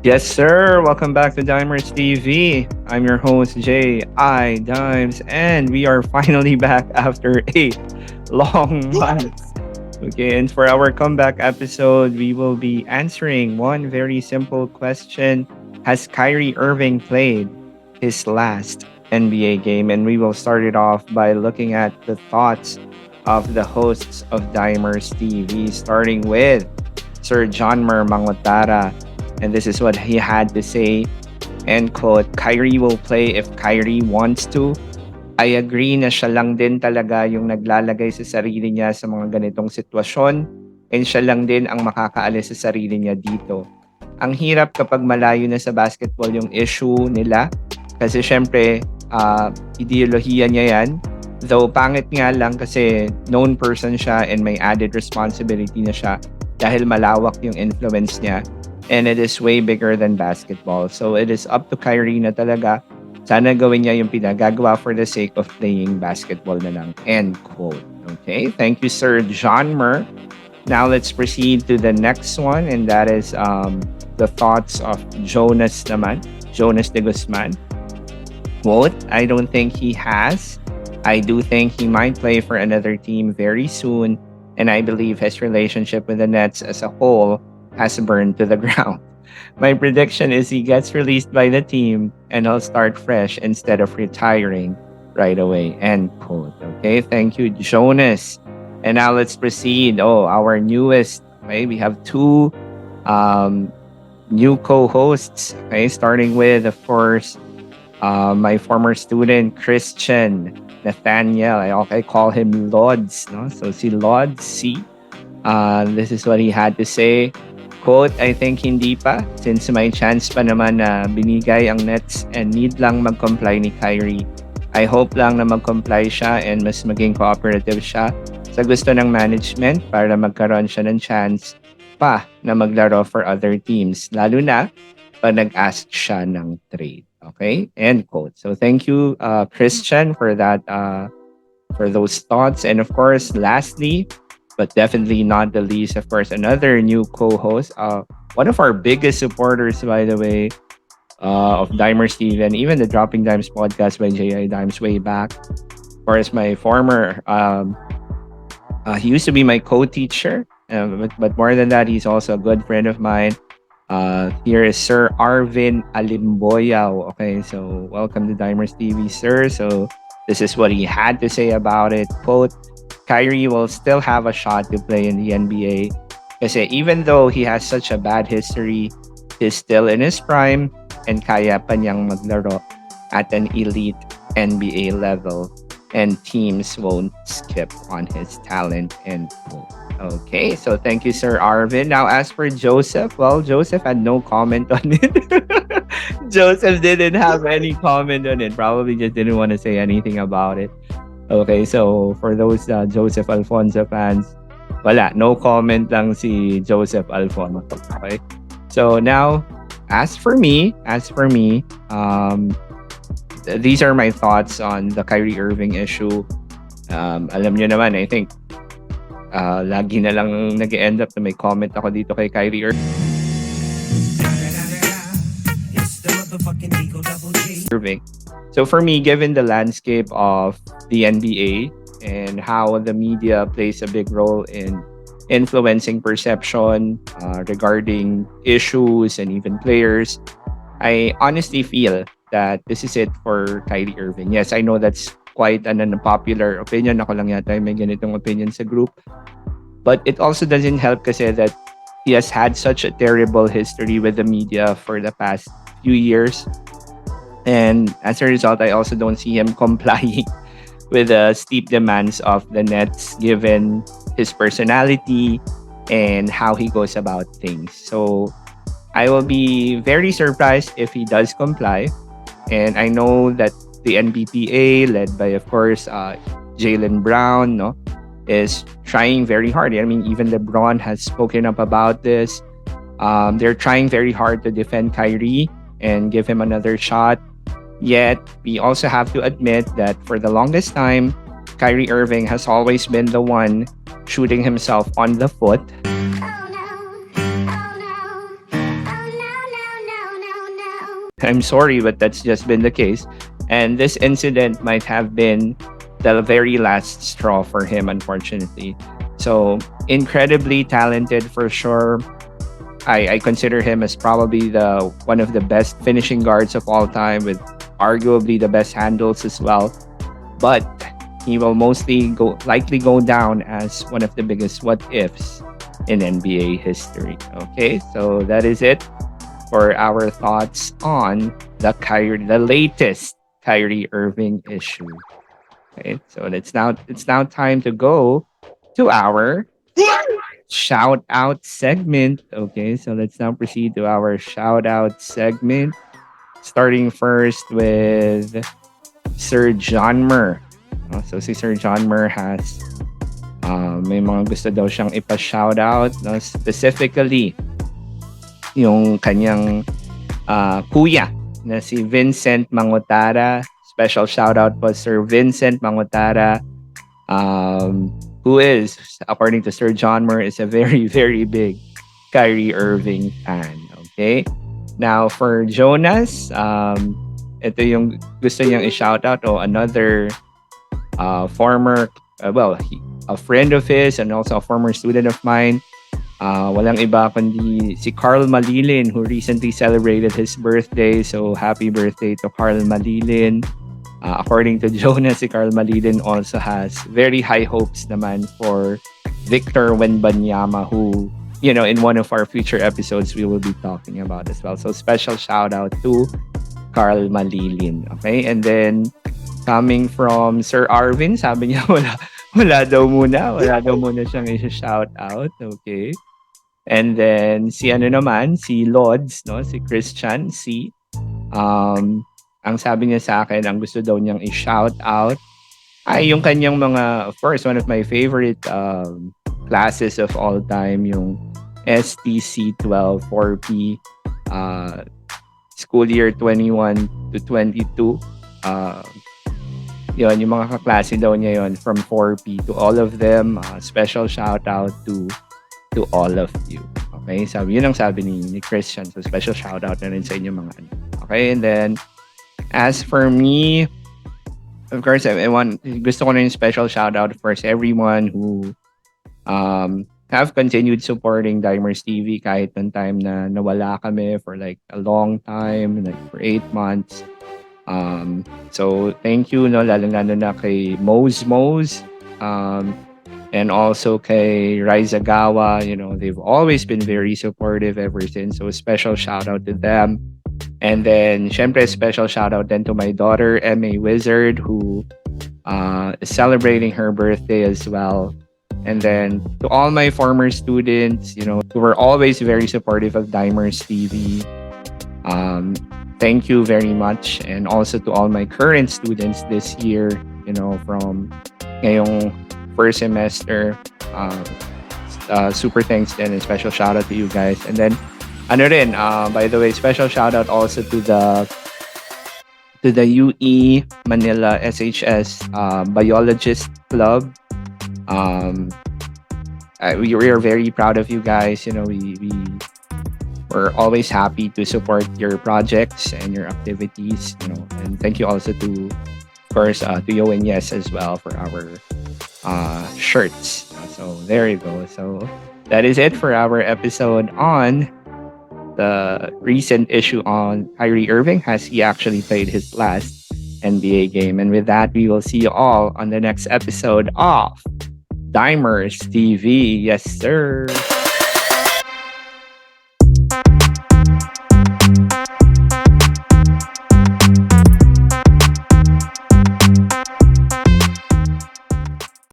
Yes, sir. Welcome back to Dimers TV. I'm your host, J.I. Dimes, and we are finally back after a long month. Okay, and for our comeback episode, we will be answering one very simple question. Has Kyrie Irving played his last NBA game? And we will start it off by looking at the thoughts of the hosts of Dimers TV, starting with Sir John Mer Mangotara. And this is what he had to say. End quote, Kyrie will play if Kyrie wants to. I agree na siya lang din talaga yung naglalagay sa sarili niya sa mga ganitong sitwasyon and siya lang din ang makakaalis sa sarili niya dito. Ang hirap kapag malayo na sa basketball yung issue nila kasi syempre ideolohiya niya yan. Though pangit nga lang kasi known person siya and may added responsibility na siya dahil malawak yung influence niya and it is way bigger than basketball. So it is up to Kyrie na talaga. Sana gawin niya yung pinagagawa for the sake of playing basketball na lang. End quote. Okay, thank you, Sir John Mer. Now let's proceed to the next one, and that is the thoughts of Jonas naman. Jonas de Guzman. Quote, I don't think he has. I do think he might play for another team very soon, and I believe his relationship with the Nets as a whole has burned to the ground. My prediction is he gets released by the team and he'll start fresh instead of retiring right away. End quote. Okay, thank you, Jonas. And now let's proceed. Oh, our newest. Okay, we have two new co-hosts. Okay, starting with, of course, my former student Christian Nathaniel. I call him Lods. No, so si Lods C. This is what he had to say. Quote, I think hindi pa since may chance pa naman na binigay ang Nets and need lang mag-comply ni Kyrie. I hope lang na mag-comply siya and mas maging cooperative siya sa gusto ng management para magkaroon siya ng chance pa na maglaro for other teams, lalo na pag nag-ask siya ng trade. Okay? End quote. So thank you, Christian, for that, for those thoughts. And of course, lastly, but definitely not the least, of course, another new co-host, one of our biggest supporters, by the way, of Dimers TV and even the Dropping Dimes podcast by J.I. Dimes way back. Of course, my former, he used to be my co-teacher, but more than that, he's also a good friend of mine. Here is Sir Arvin Alimboyao. Okay, so welcome to Dimers TV, sir. So this is what he had to say about it. Quote, Kyrie will still have a shot to play in the NBA kasi even though he has such a bad history, he's still in his prime and kaya pa niyang maglaro at an elite NBA level and teams won't skip on his talent. And okay, so thank you, Sir Arvin. Now, as for Joseph, well, Joseph had no comment on it. Joseph didn't have any comment on it. Probably just didn't want to say anything about it. Okay, so for those Joseph Alfonso fans, wala, no comment lang si Joseph Alfonso. Okay, so now, as for me, these are my thoughts on the Kyrie Irving issue. Alam nyo naman, I think, lagi na lang nag-end up na may comment ako dito kay Kyrie Irving. So for me, given the landscape of the NBA and how the media plays a big role in influencing perception regarding issues and even players, I honestly feel that this is it for Kyrie Irving. Yes, I know that's quite an unpopular opinion. Ako lang yata may ganitong opinion sa group. But it also doesn't help kasi that he has had such a terrible history with the media for the past few years. And as a result, I also don't see him complying with the steep demands of the Nets given his personality and how he goes about things. So I will be very surprised if he does comply. And I know that the NBPA, led by, of course, Jaylen Brown, no, is trying very hard. I mean, even LeBron has spoken up about this. They're trying very hard to defend Kyrie and give him another shot. Yet, we also have to admit that for the longest time, Kyrie Irving has always been the one shooting himself on the foot. I'm sorry, but that's just been the case. And this incident might have been the very last straw for him, unfortunately. So, incredibly talented for sure. I consider him as probably the one of the best finishing guards of all time, with arguably the best handles as well. But he will mostly go likely go down as one of the biggest what ifs in NBA history. Okay, so that is it for our thoughts on the latest Kyrie Irving issue. Okay, so it's now time to go to our shout out segment. Okay, so let's now proceed to our shout out segment. Starting first with Sir John Mer. So si Sir John Mer has may mga gusto daw siyang ipa-shoutout, no? Specifically, yung kanyang kuya na si Vincent Mangotara. Special shoutout po Sir Vincent Mangotara, who is, according to Sir John Moore, is a very, very big Kyrie Irving fan. Okay? Now, for Jonas, ito yung gusto niyang i-shoutout, another former, a friend of his and also a former student of mine. Walang iba kundi si Carl Malilin, who recently celebrated his birthday. So happy birthday to Carl Malilin. According to Jonas, si Carl Malilin also has very high hopes naman for Victor Wembanyama, who, in one of our future episodes, we will be talking about as well. So special shout out to Carl Malilin. Okay? And then, coming from Sir Arvin, sabi niya wala daw muna siyang i-shout out. Okay? And then si Lods, no, si Christian C. Ang sabi niya sa akin, ang gusto daw niyang i-shout out ay yung kanyang mga, of course, one of my favorite classes of all time, yung STC 12 4P school year 21 to 22. Yun, yung mga kaklase daw niya yon from 4P. To all of them, special shout out to all of you. Okay? Yun ang sabi ni Christian. So, special shout out na rin sa inyo mga ano. Okay? And then, as for me, of course, gusto ko na yung special shout out for everyone who have continued supporting Dimers TV kahit ng time na nawala kami for like a long time, like for 8 months. So, thank you, no, lalo na kay Mose, and also kay Raizagawa. They've always been very supportive ever since. So, special shout out to them. And then, syempre, special shout out then to my daughter, M.A. Wizard, who is celebrating her birthday as well. And then, to all my former students, who were always very supportive of Dimers TV. Thank you very much. And also to all my current students this year, from ngayong first semester. Super thanks din and special shout out to you guys. And then, by the way, special shout out also to the UE Manila SHS Biologist Club. We are very proud of you guys. We're always happy to support your projects and your activities. And thank you also to, of course, to Yo and Yes as well for our shirts. So there you go. So that is it for our episode on the recent issue on Kyrie Irving. Has he actually played his last NBA game? And with that, we will see you all on the next episode of Dimers TV. Yes, sir.